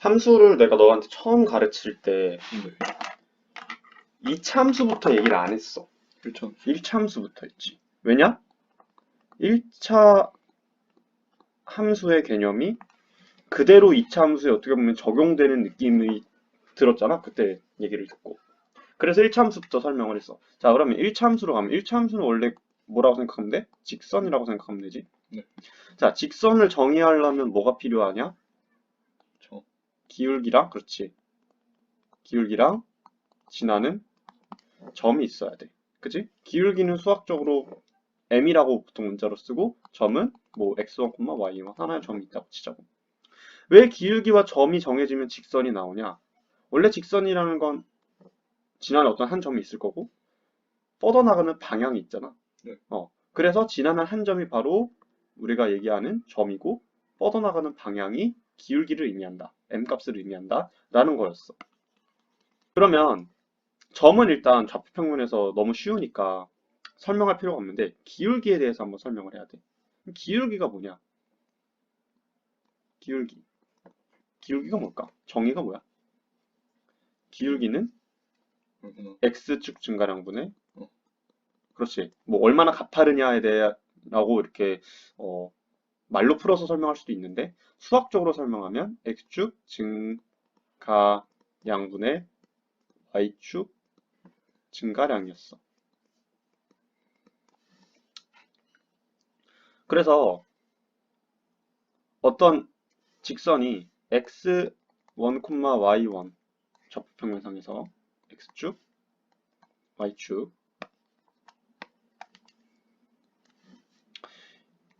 함수를 내가 너한테 처음 가르칠 때 네. 2차 함수부터 얘기를 안 했어. 그렇죠. 1차 함수부터 했지. 왜냐? 1차 함수의 개념이 그대로 2차 함수에 어떻게 보면 적용되는 느낌이 들었잖아. 그때 얘기를 듣고. 그래서 1차 함수부터 설명을 했어. 자, 그러면 1차 함수로 가면 1차 함수는 원래 뭐라고 생각하면 돼? 직선이라고 생각하면 되지. 네. 자, 직선을 정의하려면 뭐가 필요하냐? 저. 기울기랑, 그렇지. 기울기랑 지나는 점이 있어야 돼. 그치? 기울기는 수학적으로 m이라고 보통 문자로 쓰고 점은 뭐 x1, y1 하나의 점이 있다고 치자고. 왜 기울기와 점이 정해지면 직선이 나오냐? 원래 직선이라는 건 지나는 어떤 한 점이 있을 거고 뻗어나가는 방향이 있잖아. 네. 그래서 지나는 한 점이 바로 우리가 얘기하는 점이고 뻗어나가는 방향이 기울기를 의미한다. m값을 의미한다. 라는 거였어. 그러면 점은 일단 좌표평면에서 너무 쉬우니까 설명할 필요가 없는데 기울기에 대해서 한번 설명을 해야 돼. 기울기가 뭐냐? 기울기. 기울기가 뭘까? 정의가 뭐야? 기울기는 그렇구나. x축 증가량분의 어. 그렇지. 뭐 얼마나 가파르냐에 대해라고 이렇게 말로 풀어서 설명할 수도 있는데 수학적으로 설명하면 x축 증가량분의 y축 증가량이었어. 그래서 어떤 직선이 x1, y1 좌표평면상에서 x축, y축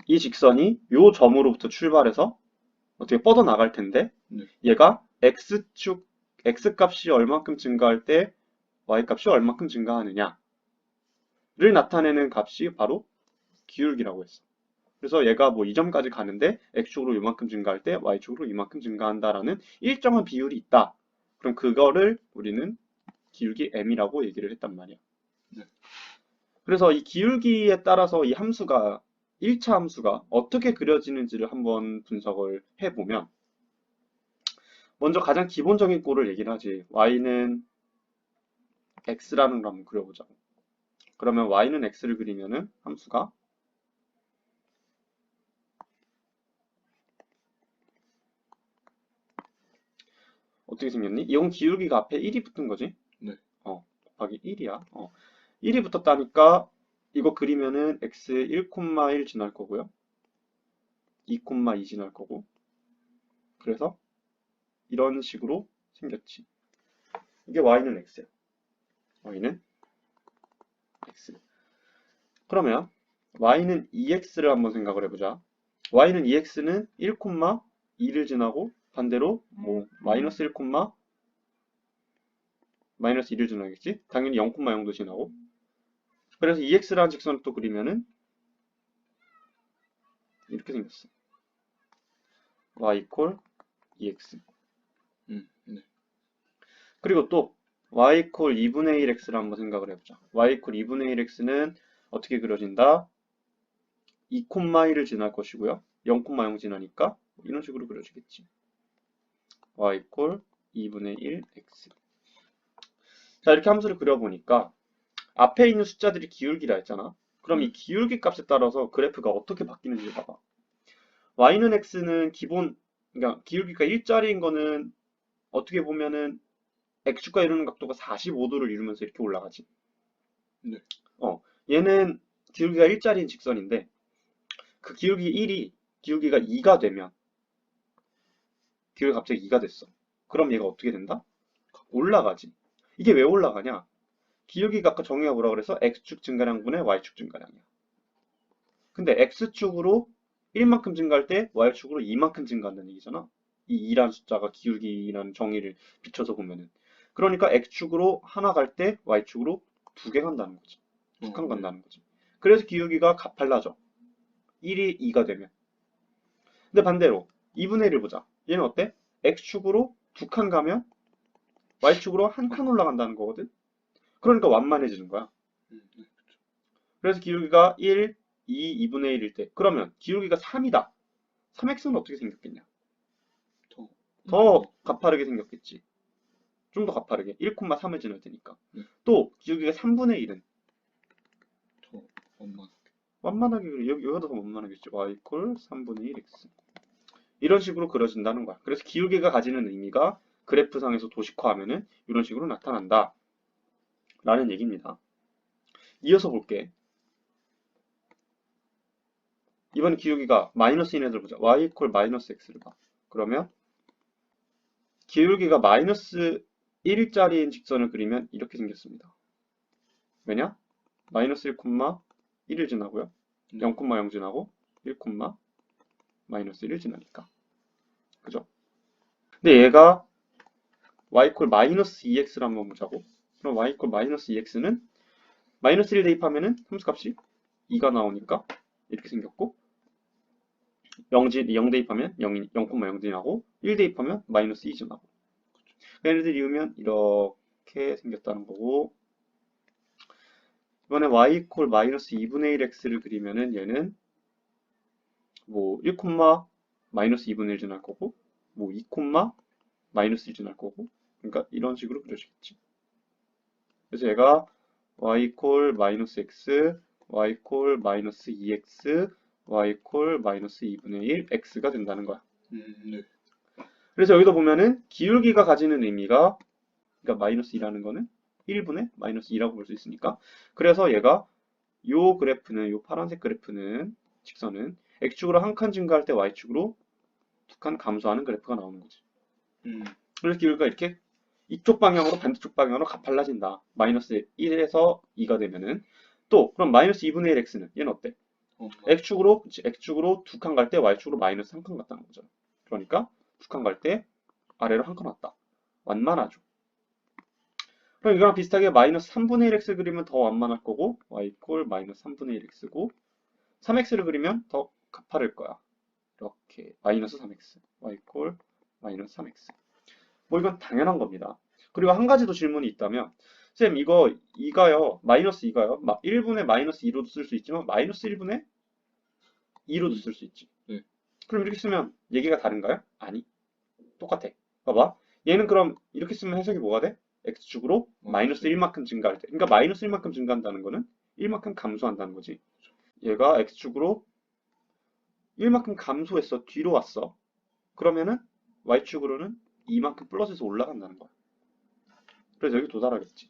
이 직선이 요 점으로부터 출발해서 어떻게 뻗어 나갈 텐데 네. 얘가 x축 x값이 얼만큼 증가할 때 y값이 얼만큼 증가하느냐를 나타내는 값이 바로 기울기라고 했어. 그래서 얘가 뭐 이 점까지 가는데 x축으로 이만큼 증가할 때 y축으로 이만큼 증가한다라는 일정한 비율이 있다. 그럼 그거를 우리는 기울기 m이라고 얘기를 했단 말이야. 네. 그래서 이 기울기에 따라서 이 함수가 1차 함수가 어떻게 그려지는지를 한번 분석을 해보면 먼저 가장 기본적인 꼴을 얘기를 하지. y는 x라는 걸 한번 그려보자고. 그러면 y는 x를 그리면은 함수가 어떻게 생겼니? 이건 기울기가 앞에 1이 붙은 거지? 네. 곱하기 1이야. 1이 붙었다니까 이거 그리면은 x 1,1 지날 거고요. 2,2 지날 거고. 그래서 이런 식으로 생겼지. 이게 y는 x야. y는 x. 그러면 y는 2x를 한번 생각을 해보자. y는 2x는 1,2를 지나고 반대로 뭐 마이너스 1, 마이너스 2를 지나겠지? 당연히 0,0도 지나고. 그래서 2x라는 직선을 또 그리면은 이렇게 생겼어. y 이퀄 2x. 네. 그리고 또 y 이퀄 2분의 1x를 한번 생각을 해보자. y 이퀄 2분의 1x는 어떻게 그려진다? 2,1을 지날 것이고요. 0,0 지나니까 이런 식으로 그려지겠지. y 이퀄 2분의 1x. 자, 이렇게 함수를 그려보니까 앞에 있는 숫자들이 기울기라 했잖아. 그럼 이 기울기 값에 따라서 그래프가 어떻게 바뀌는지 봐봐. y는 x는 기본, 그러니까 기울기가 1짜리인 거는 어떻게 보면은 x축과 이루는 각도가 45도를 이루면서 이렇게 올라가지. 네. 얘는 기울기가 1짜리인 직선인데 그 기울기 1이 기울기가 2가 되면 기울기가 갑자기 2가 됐어. 그럼 얘가 어떻게 된다? 올라가지. 이게 왜 올라가냐? 기울기가 아까 정의가 뭐라 그래서 x축 증가량분의 y축 증가량이야. 근데 x축으로 1만큼 증가할 때 y축으로 2만큼 증가한다는 얘기잖아. 이 2라는 숫자가 기울기라는 정의를 비춰서 보면은. 그러니까 x축으로 하나 갈 때 y축으로 두 개 간다는 거지. 두 칸 간다는 거지. 그래서 기울기가 가팔라져. 1이 2가 되면. 근데 반대로 2분의 1을 보자. 얘는 어때? x축으로 두 칸 가면 y축으로 한 칸 올라간다는 거거든. 그러니까 완만해지는 거야. 네. 그래서 기울기가 1, 2, 2분의 1일 때 그러면 기울기가 3이다. 3x는 어떻게 생겼겠냐? 더 가파르게 생겼겠지. 좀 더 가파르게 1,3을 지날 테니까. 네. 또 기울기가 3분의 1은 더 원만. 완만하게 그려. 여기가 더 완만하겠지. y 이퀄 3분의 1 x. 이런 식으로 그려진다는 거야. 그래서 기울기가 가지는 의미가 그래프상에서 도식화하면은 이런 식으로 나타난다. 라는 얘기입니다. 이어서 볼게. 이번 기울기가 마이너스 인 애들 보자. y 이퀄 마이너스 x를 봐. 그러면 기울기가 마이너스 1짜리인 직선을 그리면 이렇게 생겼습니다. 왜냐? 마이너스 1,1을 지나고요. 0,0 지나고 1, 마이너스 1을 지나니까. 그죠? 근데 얘가 y 이퀄 마이너스 2x를 한번 보자고. 그럼 y 이퀄 마이너스 2x는 마이너스 1 대입하면은 함수값이 2가 나오니까 이렇게 생겼고 0 대입하면 0,0이 나고 1 대입하면 마이너스 2지 나고 얘네들 이으면 이렇게 생겼다는 거고 이번에 y 이퀄 마이너스 2분의 1x를 그리면은 얘는 뭐 1, 마이너스 2분의 1 지날 거고 뭐 2, 마이너스 1 지날 거고 그러니까 이런 식으로 그려지겠지. 그래서 얘가 y 이퀄 마이너스 x, y 이퀄 마이너스 2x, y 이퀄 마이너스 2분의 1 x가 된다는 거야. 네. 그래서 여기도 보면은 기울기가 가지는 의미가 그러니까 마이너스 2라는 거는 1분의 마이너스 2라고 볼 수 있으니까 그래서 얘가 요 그래프는 요 파란색 그래프는 직선은 x축으로 한 칸 증가할 때 y축으로 두 칸 감소하는 그래프가 나오는 거지. 그래서 기울기가 이렇게 이쪽 방향으로 반대쪽 방향으로 가팔라진다. 마이너스 1에서 2가 되면은 또 그럼 마이너스 2분의 1 x는 얘는 어때? x축으로 그치, x축으로 두 칸 갈 때 y축으로 마이너스 한 칸 갔다는 거죠. 그러니까 두 칸 갈 때 아래로 한 칸 왔다. 완만하죠. 그럼 이거랑 비슷하게 마이너스 3분의 1 x 그리면 더 완만할 거고 y 이퀄 마이너스 3분의 1 x고 3x를 그리면 더 가파를 거야. 이렇게 마이너스 3x y 이퀄 마이너스 3x 뭐 이건 당연한 겁니다. 그리고 한 가지 더 질문이 있다면 쌤 이거 2가요 마이너스 2가요 1분의 마이너스 2로도 쓸 수 있지만 마이너스 1분의 2로도 쓸 수 있지. 그럼 이렇게 쓰면 얘기가 다른가요? 아니 똑같아. 봐봐 얘는 그럼 이렇게 쓰면 해석이 뭐가 돼? x축으로 마이너스 1만큼 증가할 때 그러니까 마이너스 1만큼 증가한다는 거는 1만큼 감소한다는 거지. 얘가 x축으로 1만큼 감소했어. 뒤로 왔어. 그러면은 y축으로는 2만큼 플러스해서 올라간다는 거야. 그래서 여기 도달하겠지.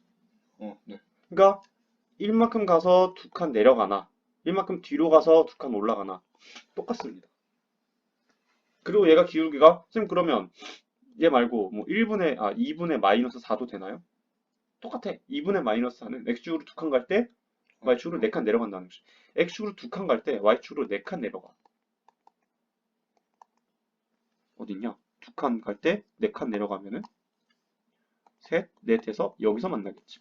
네. 그러니까 1만큼 가서 두 칸 내려가나 1만큼 뒤로 가서 두 칸 올라가나 똑같습니다. 그리고 얘가 기울기가 쌤 그러면 얘 말고 뭐 2분의 마이너스 4도 되나요? 똑같아. 2분의 마이너스 4는 x축으로 두 칸 갈 때 y축으로 4칸 내려간다는 거지. x축으로 두 칸 갈 때 y축으로 4칸 내려가. 어딨냐? 두 칸 갈 때 4칸 내려가면은 셋, 넷에서 여기서 만나겠지.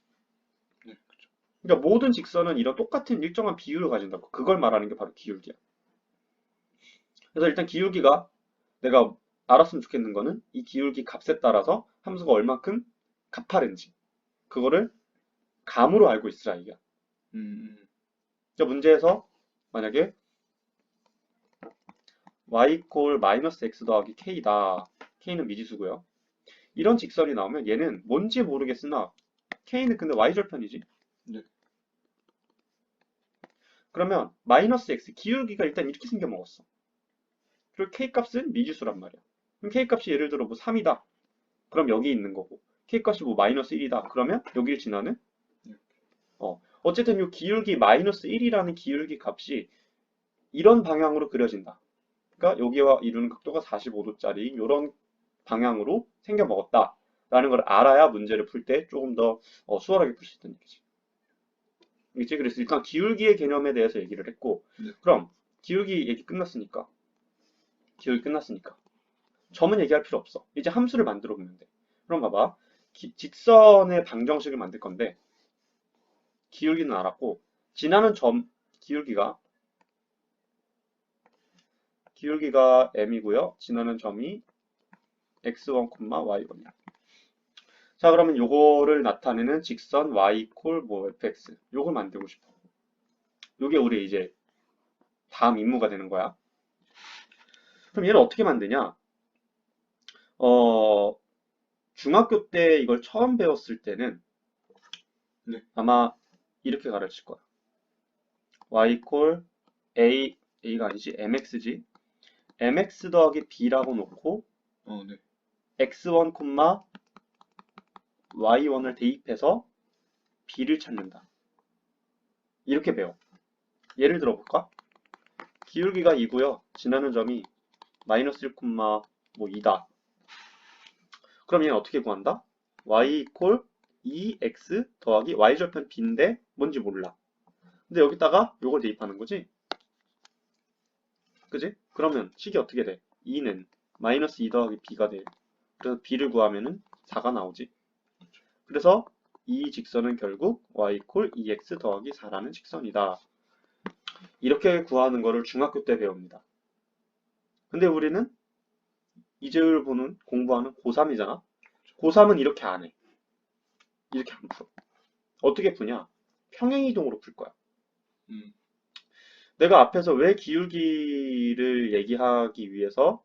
네, 그렇죠. 그러니까 모든 직선은 이런 똑같은 일정한 비율을 가진다고. 그걸 말하는 게 바로 기울기야. 그래서 일단 기울기가 내가 알았으면 좋겠는 거는 이 기울기 값에 따라서 함수가 얼만큼 가파른지 그거를 감으로 알고 있으라 이게. 그러니까 문제에서 만약에 y 이퀄 마이너스 x 더하기 k다. k는 미지수고요. 이런 직선이 나오면 얘는 뭔지 모르겠으나 k는 근데 y절편이지. 네. 그러면 마이너스 x 기울기가 일단 이렇게 생겨 먹었어. 그리고 k 값은 미지수란 말이야. 그럼 k 값이 예를 들어 뭐 3이다. 그럼 여기 있는 거고 k 값이 뭐 마이너스 1이다. 그러면 여기를 지나는 어쨌든 이 기울기 마이너스 1이라는 기울기 값이 이런 방향으로 그려진다. 그러니까 여기와 이루는 각도가 45도짜리 이런 방향으로 생겨 먹었다. 라는 걸 알아야 문제를 풀 때 조금 더 수월하게 풀 수 있다는 얘기지. 그치? 그래서 일단 기울기의 개념에 대해서 얘기를 했고 그럼 기울기 얘기 끝났으니까 점은 얘기할 필요 없어. 이제 함수를 만들어 보면 돼. 그럼 봐봐. 직선의 방정식을 만들 건데 기울기는 알았고 지나는 점 기울기가 m이고요. 지나는 점이 x1, y1이야. 자 그러면 요거를 나타내는 직선 y 이퀄 뭐 fx 요걸 만들고 싶어. 요게 우리 이제 다음 임무가 되는 거야. 그럼 얘를 어떻게 만드냐? 중학교 때 이걸 처음 배웠을 때는 네. 아마 이렇게 가르칠 거야. y equal a가 아니지, mx지. mx 더하기 b라고 놓고 네. x1, y1을 대입해서 b를 찾는다. 이렇게 배워. 예를 들어 볼까? 기울기가 2고요. 지나는 점이 마이너스 1, 뭐 2다. 그럼 얘는 어떻게 구한다? y equal 2x 더하기 y절편 b인데 뭔지 몰라. 근데 여기다가 요걸 대입하는 거지? 그지? 그러면 식이 어떻게 돼? 2는 마이너스 2 더하기 b가 돼. 그래서 b를 구하면은 4가 나오지. 그래서 이 직선은 결국 y equal 2x 더하기 4라는 직선이다. 이렇게 구하는 거를 중학교 때 배웁니다. 근데 우리는 이제를 보는 공부하는 고3이잖아. 고3은 이렇게 안 해. 이렇게 안 풀어. 어떻게 푸냐? 평행이동으로 풀 거야. 음. 내가 앞에서 왜 기울기를 얘기하기 위해서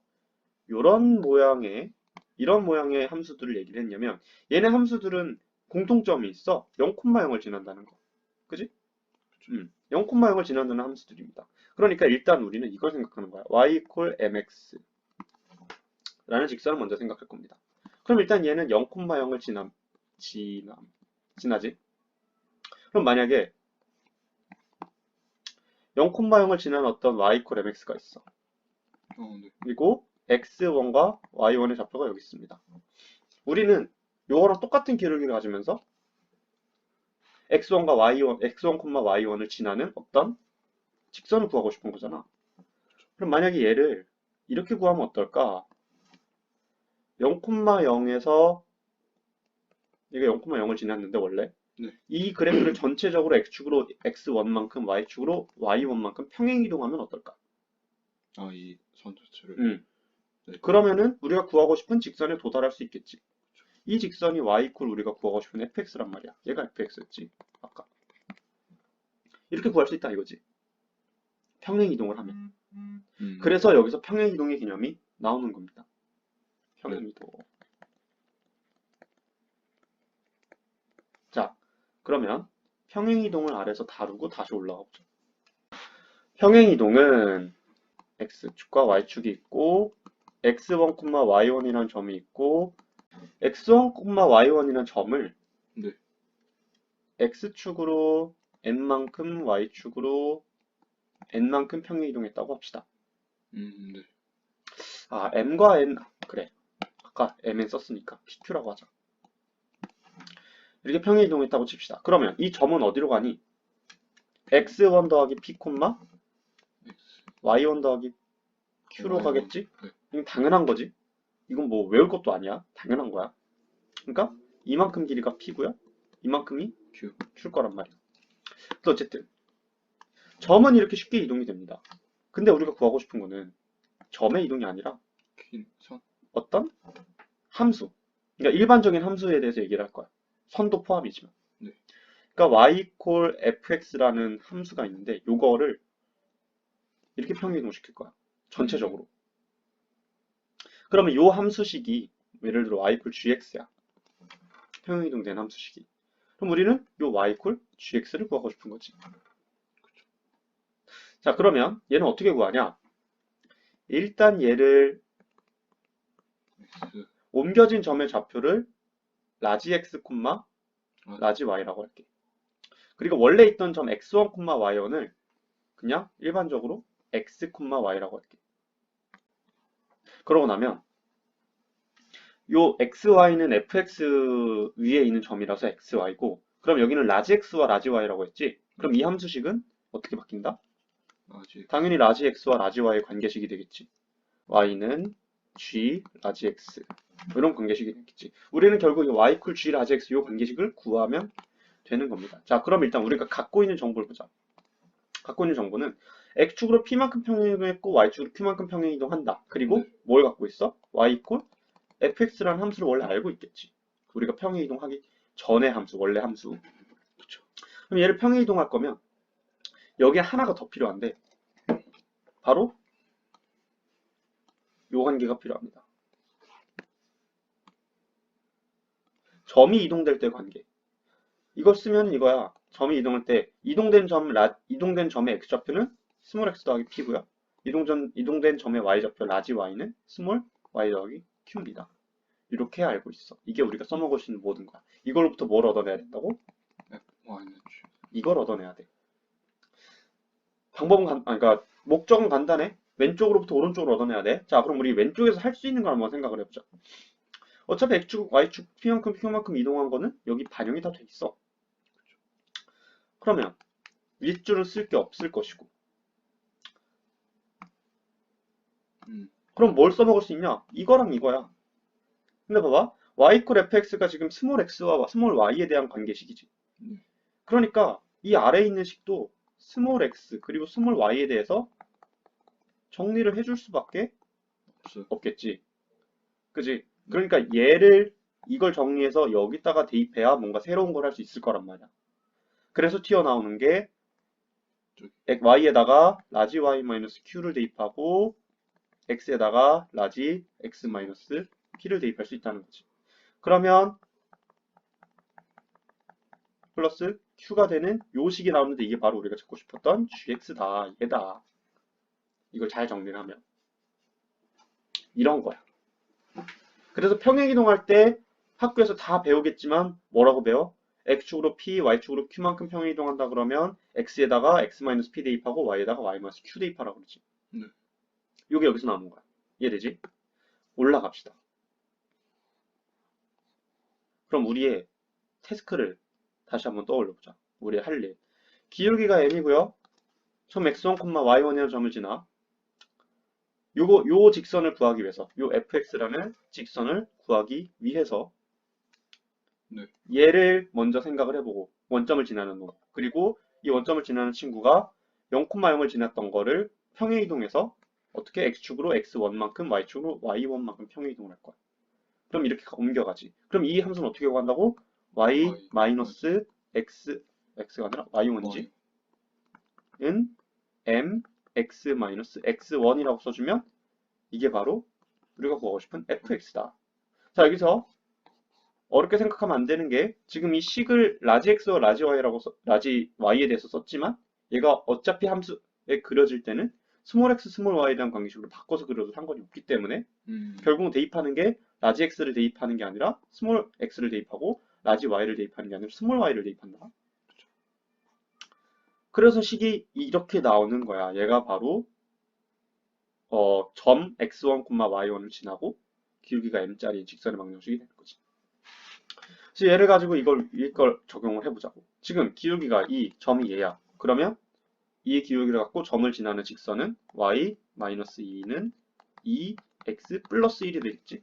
이런 모양의 함수들을 얘기를 했냐면 얘네 함수들은 공통점이 있어. 0,0을 지난다는 거. 그지? 0,0을 지난다는 함수들입니다. 그러니까 일단 우리는 이걸 생각하는 거야. y equal mx 라는 직선을 먼저 생각할 겁니다. 그럼 일단 얘는 0,0을 지나지? 그럼 만약에 0,0을 지난 어떤 y equal mx가 있어. 네. 그리고 x1과 y1의 좌표가 여기 있습니다. 우리는 요거랑 똑같은 기울기를 가지면서 x1과 y1, x1, y1을 지나는 어떤 직선을 구하고 싶은 거잖아. 그럼 만약에 얘를 이렇게 구하면 어떨까? 0,0에서 얘가 0,0을 지났는데 원래 네. 이 그래프를 전체적으로 x축으로 x1만큼 y축으로 y1만큼 평행 이동하면 어떨까? 이 선 자체를. 네. 그러면은 우리가 구하고 싶은 직선에 도달할 수 있겠지. 이 직선이 y 이퀄 우리가 구하고 싶은 fx란 말이야. 얘가 fx였지. 아까. 이렇게 구할 수 있다 이거지. 평행 이동을 하면. 그래서 여기서 평행 이동의 개념이 나오는 겁니다. 평행 이동. 자, 그러면 평행 이동을 아래에서 다루고 다시 올라가 보죠. 평행 이동은 x축과 y축이 있고 x1, y1이라는 점이 있고 x1, y1이라는 점을 네. x축으로 n만큼 y축으로 n만큼 평행 이동했다고 합시다. 네. m과 n 그래. 아까 mn 썼으니까 pq라고 하자. 이렇게 평행 이동했다고 칩시다. 그러면 이 점은 어디로 가니? x1 더하기 p, y1 더하기 q로 y1. 가겠지? 네. 이건 당연한 거지. 이건 뭐 외울 것도 아니야. 당연한 거야. 그러니까 이만큼 길이가 p고요. 이만큼이 q일 거란 말이야. 또 어쨌든 점은 이렇게 쉽게 이동이 됩니다. 근데 우리가 구하고 싶은 거는 점의 이동이 아니라 긴 선. 어떤 함수. 그러니까 일반적인 함수에 대해서 얘기를 할 거야. 선도 포함이지만. 네. 그러니까 y equal fx라는 함수가 있는데 요거를 이렇게 평행 이동시킬 거야. 전체적으로. 그러면 요 함수식이 예를 들어 y equal gx야. 평행 이동된 함수식이. 그럼 우리는 요 y equal gx를 구하고 싶은 거지. 자, 그러면 얘는 어떻게 구하냐? 일단 얘를 옮겨진 점의 좌표를 라지 x, 라지 y라고 할게. 그리고 원래 있던 점 x1, y1을 그냥 일반적으로 x, y라고 할게. 그러고 나면 요 xy는 fx 위에 있는 점이라서 xy고 그럼 여기는 라지 x와 라지 y라고 했지? 그럼 이 함수식은 어떻게 바뀐다? 당연히 라지 x와 라지 y의 관계식이 되겠지. y는 g 라지 x 이런 관계식이 되겠지. 우리는 결국 이 y equal g 라지 x 이 관계식을 구하면 되는 겁니다. 자, 그럼 일단 우리가 갖고 있는 정보를 보자. 갖고 있는 정보는 x축으로 p만큼 평행 이동했고 y축으로 q만큼 평행 이동한다. 그리고 뭘 갖고 있어? y equal fx라는 함수를 원래 알고 있겠지. 우리가 평행 이동하기 전의 함수, 원래 함수. 그쵸. 그럼 얘를 평행 이동할 거면 여기에 하나가 더 필요한데 바로 요 관계가 필요합니다. 점이 이동될 때 관계. 이걸 쓰면 이거야. 점이 이동할 때 이동된 점의 x좌표는 스몰 x 더하기 p고요. 이동된 점의 y좌표 라지 y는 스몰 y 더하기 q입니다. 이렇게 알고 있어. 이게 우리가 써먹을 수 있는 모든 거야. 이걸로부터 뭘 얻어내야 된다고? y는 이걸 얻어내야 돼. 그러니까 목적은 간단해. 왼쪽으로부터 오른쪽으로 얻어내야 돼. 자, 그럼 우리 왼쪽에서 할 수 있는 걸 한번 생각을 해보자. 어차피 x축, y축, p만큼 이동한 거는 여기 반영이 다 돼 있어. 그러면 윗줄은 쓸 게 없을 것이고. 그럼 뭘 써먹을 수 있냐? 이거랑 이거야. 근데 봐봐. y 콜 fx가 지금 스몰 x와 스몰 y에 대한 관계식이지. 그러니까 이 아래에 있는 식도 스몰 x 그리고 스몰 y에 대해서 정리를 해줄 수밖에 없겠지. 그지? 그러니까 이걸 정리해서 여기다가 대입해야 뭔가 새로운 걸 할 수 있을 거란 말이야. 그래서 튀어나오는 게 y에다가 라지 y-q를 대입하고 x에다가 라지 x-p를 대입할 수 있다는 거지. 그러면 플러스 q가 되는 요 식이 나오는데 이게 바로 우리가 찾고 싶었던 gx다. 얘다. 이걸 잘 정리를 하면 이런 거야. 그래서 평행이동할 때 학교에서 다 배우겠지만 뭐라고 배워? x축으로 p, y축으로 q만큼 평행이동한다 그러면 x에다가 x-p 대입하고 y에다가 y-q 대입하라고 그러지. 요게 여기서 나오는 거야. 이해되지? 올라갑시다. 그럼 우리의 태스크를 다시 한번 떠올려보자. 우리의 할 일. 기울기가 m이고요. 처음 x1, y1이라는 점을 지나 요 직선을 구하기 위해서 요 fx라는 직선을 구하기 위해서 얘를 먼저 생각을 해보고 원점을 지나는 놈 그리고 이 원점을 지나는 친구가 0,0을 지났던 거를 평행이동해서 어떻게 x축으로 x1만큼 y축으로 y1만큼 평행이동을 할 거야. 그럼 이렇게 옮겨가지. 그럼 이 함수는 어떻게 구한다고? x가 아니라 y1이지. 은 mx-x1이라고 써주면 이게 바로 우리가 구하고 싶은 fx다. 자, 여기서 어렵게 생각하면 안 되는 게 지금 이 식을 라지 x와 라지 y에 대해서 썼지만 얘가 어차피 함수에 그려질 때는 스몰 x, 스몰 y에 대한 관계식으로 바꿔서 그려도 상관이 없기 때문에 결국은 대입하는 게 라지 x를 대입하는 게 아니라 스몰 x를 대입하고 라지 y를 대입하는 게 아니라 스몰 y를 대입한다. 그래서 식이 이렇게 나오는 거야. 얘가 바로 점 x1, y1을 지나고 기울기가 m짜리 직선의 방정식이 되는 거지. 그래서 얘를 가지고 이걸 적용을 해보자고. 지금 기울기가 점이 얘야. 그러면 이 기울기를 갖고 점을 지나는 직선은 y-2는 2x 플러스 1이 되겠지.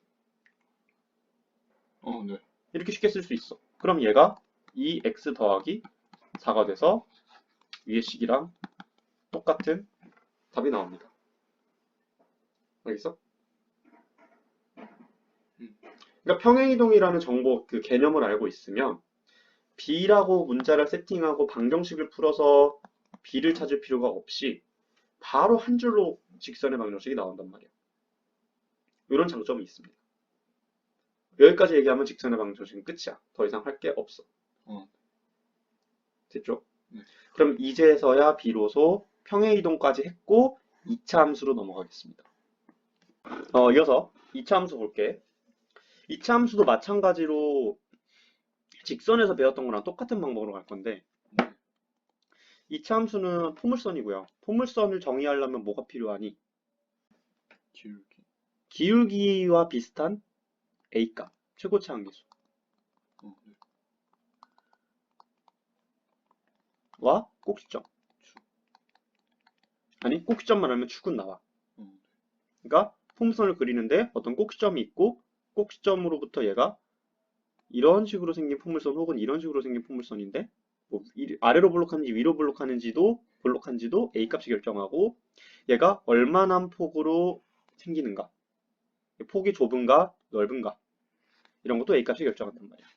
네. 이렇게 쉽게 쓸 수 있어. 그럼 얘가 2x 더하기 4가 돼서 위의 식이랑 똑같은 답이 나옵니다. 알겠어? 그러니까 평행이동이라는 정보, 그 개념을 알고 있으면 b라고 문자를 세팅하고 방정식을 풀어서 b를 찾을 필요가 없이 바로 한 줄로 직선의 방정식이 나온단 말이야. 이런 장점이 있습니다. 여기까지 얘기하면 직선의 방정식은 끝이야. 더 이상 할 게 없어. 됐죠? 그럼 이제서야 비로소 평행이동까지 했고 2차 함수로 넘어가겠습니다. 이어서 2차 함수 볼게. 2차 함수도 마찬가지로 직선에서 배웠던 거랑 똑같은 방법으로 갈 건데 2차 함수는 포물선이고요. 포물선을 정의하려면 뭐가 필요하니? 기울기와 비슷한 A값, 최고치 한계수 와 꼭지점. 아니 꼭지점만 하면 축은 나와. 그러니까 포물선을 그리는데 어떤 꼭지점이 있고 꼭지점으로부터 얘가 이런 식으로 생긴 포물선 혹은 이런 식으로 생긴 포물선인데 뭐 아래로 볼록하는지 위로 볼록한지도 A값이 결정하고 얘가 얼마나 폭으로 생기는가, 폭이 좁은가 넓은가 이런 것도 A값이 결정한단 말이야.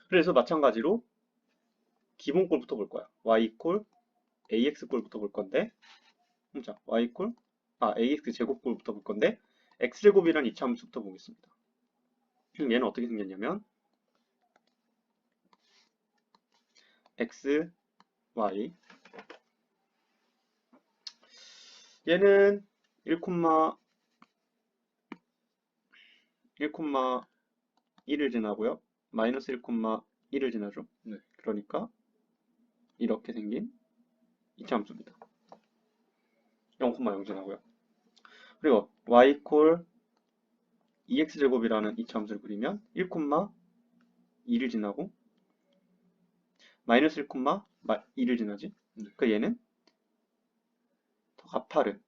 그래서 마찬가지로 기본꼴부터 볼 거야. y 꼴 ax 꼴부터 볼 건데 자, y 꼴 ax 제곱꼴부터 볼 건데 x제곱이란 이차 함수부터 보겠습니다. 그럼 얘는 어떻게 생겼냐면 x, y. 얘는 1,1을 지나고요. 마이너스 1,1을 지나죠. 네. 그러니까 이렇게 생긴 이차함수입니다. 0,0 지나고요. 그리고 y 콜 2x제곱이라는 이차함수를 그리면 1,2를 지나고 마이너스 1,2를 지나지. 네. 그러니까 얘는 더 가파른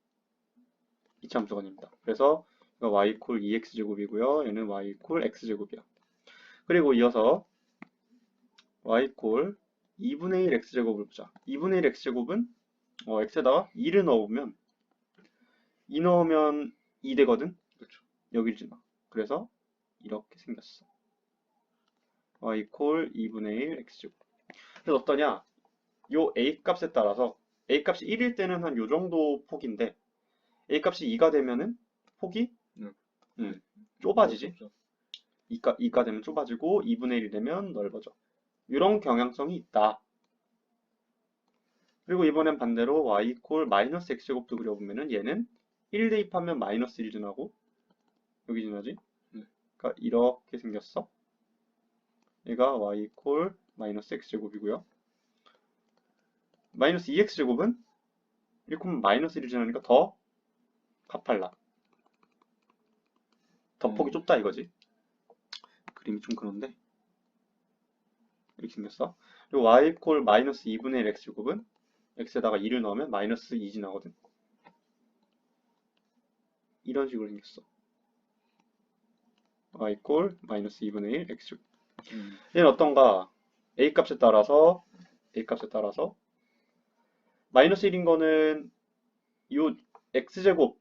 이차함수가 됩니다. 그래서 y 콜 2x제곱이고요. 얘는 y 콜 x제곱이야. 그리고 이어서 y 콜 2분의 1 x제곱을 보자. 2분의 1 x제곱은 x에다가 2를 넣으면 2 넣으면 2 되거든. 그렇죠. 여길 지나. 그래서 이렇게 생겼어. y 콜 2분의 1 x제곱. 그래서 어떠냐? 요 a 값에 따라서 a 값이 1일 때는 한 요 정도 폭인데 a 값이 2가 되면은 폭이 좁아지지. 2가 되면 좁아지고 2분의 1이 되면 넓어져. 이런 경향성이 있다. 그리고 이번엔 반대로 y 콜 마이너스 x제곱도 그려보면은 얘는 1 대입하면 마이너스 1 지나고 여기 지나지? 그러니까 이렇게 생겼어. 얘가 y 콜 마이너스 x제곱이고요. 마이너스 2x제곱은 1, 마이너스 1이 지나니까 더 가팔라. 더 폭이 좁다 이거지. 그림이 좀 그런데 이렇게 생겼어. 그리고 y 콜 마이너스 2분의 1 x제곱은 x에다가 2를 넣으면 마이너스 2지 나거든. 이런 식으로 생겼어. y 콜 마이너스 2분의 1 x제곱. 얘는 어떤가? a 값에 따라서 마이너스 1인 거는 요 x제곱,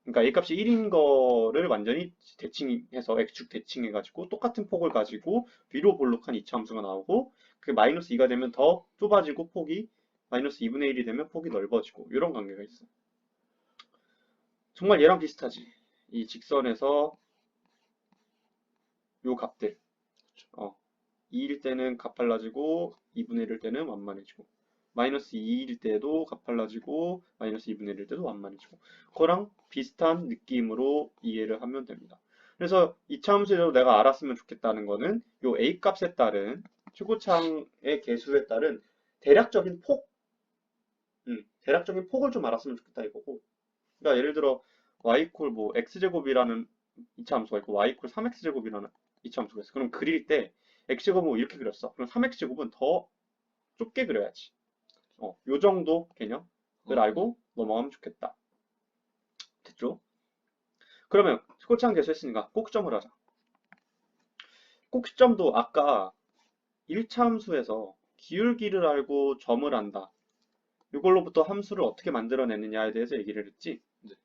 그러니까 a 값이 1인 거를 완전히 대칭해서 x축 대칭해가지고 똑같은 폭을 가지고 위로 볼록한 이차함수가 나오고 그 마이너스 2가 되면 더 좁아지고 폭이 마이너스 2분의 1이 되면 폭이 넓어지고 이런 관계가 있어. 정말 얘랑 비슷하지. 이 직선에서 요 값들 2일 때는 가팔라지고 2분의 1일 때는 완만해지고 마이너스 2일 때도 가팔라지고 마이너스 2분의 1일 때도 완만해지고 그거랑 비슷한 느낌으로 이해를 하면 됩니다. 그래서 이차함수로 내가 알았으면 좋겠다는 거는 요 a 값에 따른 최고창의 개수에 따른 대략적인 폭을 좀 알았으면 좋겠다 이거고. 그러니까 예를 들어 y 콜 뭐 x제곱이라는 이차함수가 있고 y 콜 3x제곱이라는 이차함수가 있어. 그럼 그릴 때 x제곱은 뭐 이렇게 그렸어. 그럼 3x제곱은 더 좁게 그려야지. 요 정도 개념을 알고 넘어가면 좋겠다. 됐죠? 그러면 꼬창 개수했으니까 꼭점을 하자. 꼭점도 아까 1차 함수에서 기울기를 알고 점을 안다. 이걸로부터 함수를 어떻게 만들어내느냐에 대해서 얘기를 했지? 네.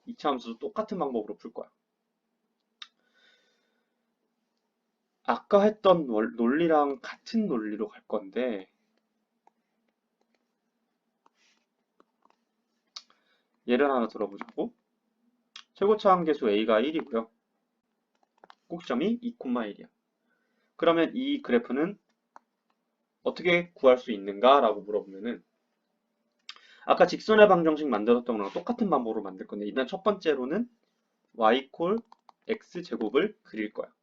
2차 함수도 똑같은 방법으로 풀 거야. 아까 했던 논리랑 같은 논리로 갈 건데 예를 하나 들어보자고. 최고차항 계수 a가 1이고요. 꼭점이 2,1이야. 그러면 이 그래프는 어떻게 구할 수 있는가? 라고 물어보면은 아까 직선의 방정식 만들었던 거랑 똑같은 방법으로 만들 건데 일단 첫 번째로는 y 콜 x 제곱을 그릴 거야.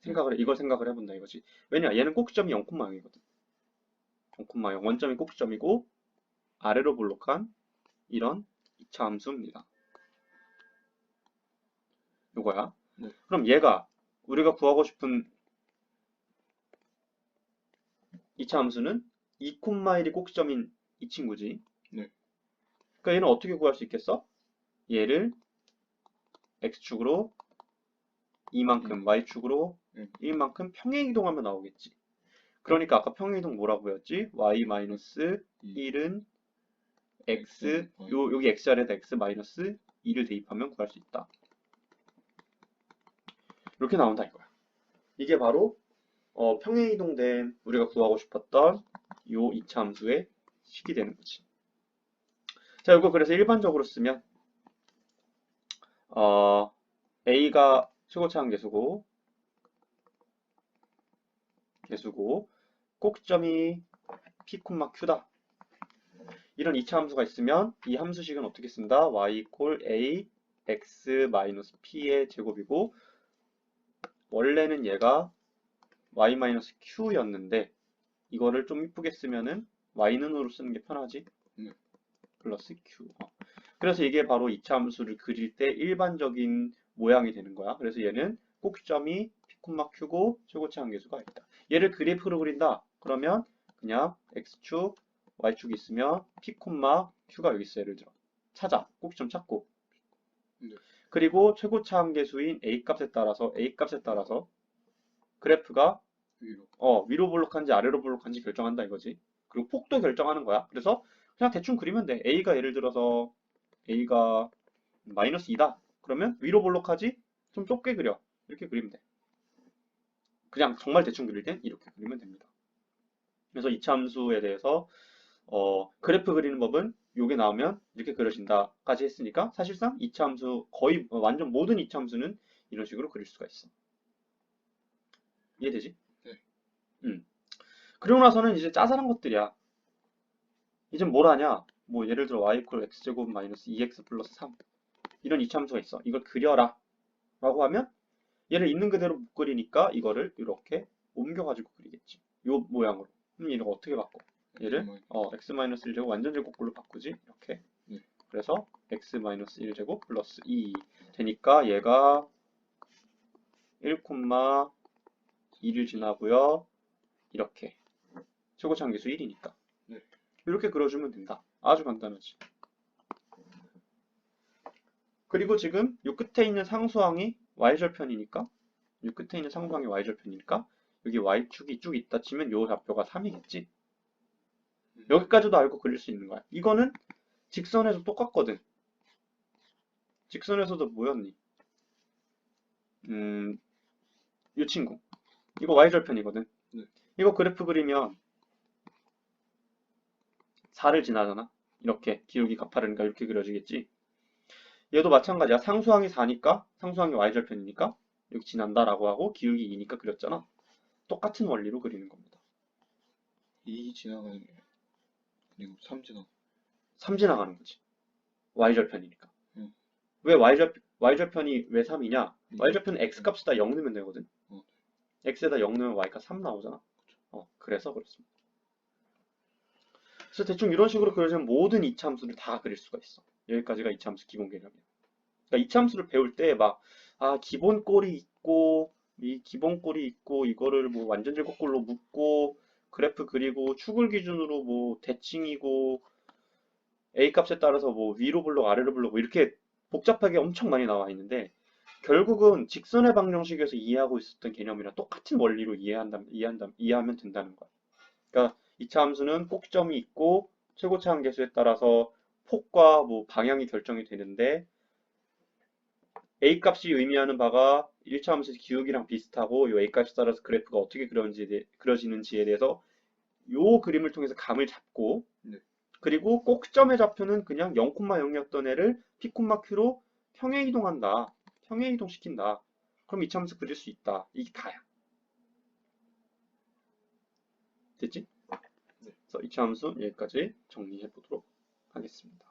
이걸 생각을 해본다 이거지. 왜냐? 얘는 꼭지점이 0,0이거든. 0,0 원점이 꼭지점이고 아래로 볼록한 이런 2차 함수입니다. 요거야. 네. 그럼 얘가 우리가 구하고 싶은 2차 함수는 2,1이 꼭지점인 이 친구지. 네. 그러니까 얘는 어떻게 구할 수 있겠어? 얘를 x축으로 2만큼, y축으로 1만큼 평행이동하면 나오겠지. 그러니까 아까 평행이동 뭐라고 했지? y-1은 x, 여기 x 자리에다 x 마이너스 2를 대입하면 구할 수 있다. 이렇게 나온다 이거야. 이게 바로 평행이동된 우리가 구하고 싶었던 요 2차 함수의 식이 되는 거지. 자, 이거 그래서 일반적으로 쓰면 a가 최고차항 개수고 꼭지점이 P, Q다. 이런 2차 함수가 있으면 이 함수식은 어떻게 쓴다? y equal a x 마이너스 p의 제곱이고 원래는 얘가 y 마이너스 q였는데 이거를 좀 이쁘게 쓰면은 y는으로 쓰는 게 편하지? 플러스 q. 그래서 이게 바로 2차 함수를 그릴 때 일반적인 모양이 되는 거야. 그래서 얘는 꼭지점이 P, Q고 최고치 한계수가 있다. 얘를 그래프로 그린다. 그러면 그냥 x축, y축이 있으면 P, Q가 여기 있어. 예를 들어. 찾아. 꼭지점 찾고. 네. 그리고 최고치 한계수인 A 값에 따라서 그래프가 위로 볼록한지 아래로 볼록한지 결정한다 이거지. 그리고 폭도 결정하는 거야. 그래서 그냥 대충 그리면 돼. A가 예를 들어서 A가 마이너스 2다. 그러면 위로 볼록하지? 좀 좁게 그려. 이렇게 그리면 돼. 그냥 정말 대충 그릴 땐 이렇게 그리면 됩니다. 그래서 이차 함수에 대해서 그래프 그리는 법은 요게 나오면 이렇게 그려진다까지 했으니까 사실상 이차 함수 거의 완전 모든 이차 함수는 이런 식으로 그릴 수가 있어. 이해되지? 네. 그리고 나서는 이제 짜잘한 것들이야. 이제 뭘 하냐? 뭐 예를 들어 y equal x제곱 마이너스 2x 플러스 3 이런 이차 함수가 있어. 이걸 그려라 라고 하면 얘를 있는 그대로 못 그리니까 이거를 이렇게 옮겨가지고 그리겠지. 요 모양으로. 그럼 얘를 어떻게 바꿔? 얘를 x-1제곱 완전 제곱꼴로 바꾸지. 이렇게. 네. 그래서 x-1제곱 플러스 2 되니까 얘가 1,2를 지나고요. 이렇게. 최고치 한계수 1이니까. 네. 이렇게 그려주면 된다. 아주 간단하지. 그리고 지금 요 끝에 있는 상수항이 y절편이니까 요 끝에 있는 상수항이 y절편이니까 여기 y축이 쭉 있다 치면 요 좌표가 3이겠지. 여기까지도 알고 그릴 수 있는 거야. 이거는 직선에서 똑같거든. 직선에서도 뭐였니? 이 친구. 이거 y절편이거든. 네. 이거 그래프 그리면 4를 지나잖아. 이렇게 기울기 가파르니까 이렇게 그려지겠지. 얘도 마찬가지야. 상수항이 4니까 상수항이 y절편이니까 여기 지난다라고 하고 기울기 2니까 그렸잖아. 똑같은 원리로 그리는 겁니다. 2 지나가는 게 아니고 3 지나가. 3 지나가는 거지. y절편이니까. 음. 왜 y절편이 왜 3이냐? y절편은 x값에다 0 넣으면 되거든. x에다 0 넣으면 y가 3 나오잖아. 그래서 그렇습니다. 그래서 대충 이런 식으로 그려지면 모든 이차함수를 다 그릴 수가 있어. 여기까지가 이차함수 기본 개념이야. 그러니까 이차함수를 배울 때 막 기본 꼴이 있고 이 기본 꼴이 있고 이거를 뭐 완전 제곱꼴로 묶고 그래프 그리고 축을 기준으로 뭐 대칭이고 A 값에 따라서 뭐 위로 블록 아래로 블록 뭐 이렇게 복잡하게 엄청 많이 나와 있는데 결국은 직선의 방정식에서 이해하고 있었던 개념이랑 똑같은 원리로 이해하면 된다는 거야. 그러니까 이차 함수는 꼭지점이 있고 최고차 한계수에 따라서 폭과 뭐 방향이 결정이 되는데 A 값이 의미하는 바가 1차 함수의 기울기랑 비슷하고 이 A 값에 따라서 그래프가 어떻게 그려지는지에 대해서 요 그림을 통해서 감을 잡고 네. 그리고 꼭점의 좌표는 그냥 0,0이었던 애를 P, Q로 평행 이동한다. 평행 이동시킨다. 그럼 이차 함수 그릴 수 있다. 이게 다야. 됐지? 네. 그래서 이차 함수 여기까지 정리해 보도록 하겠습니다.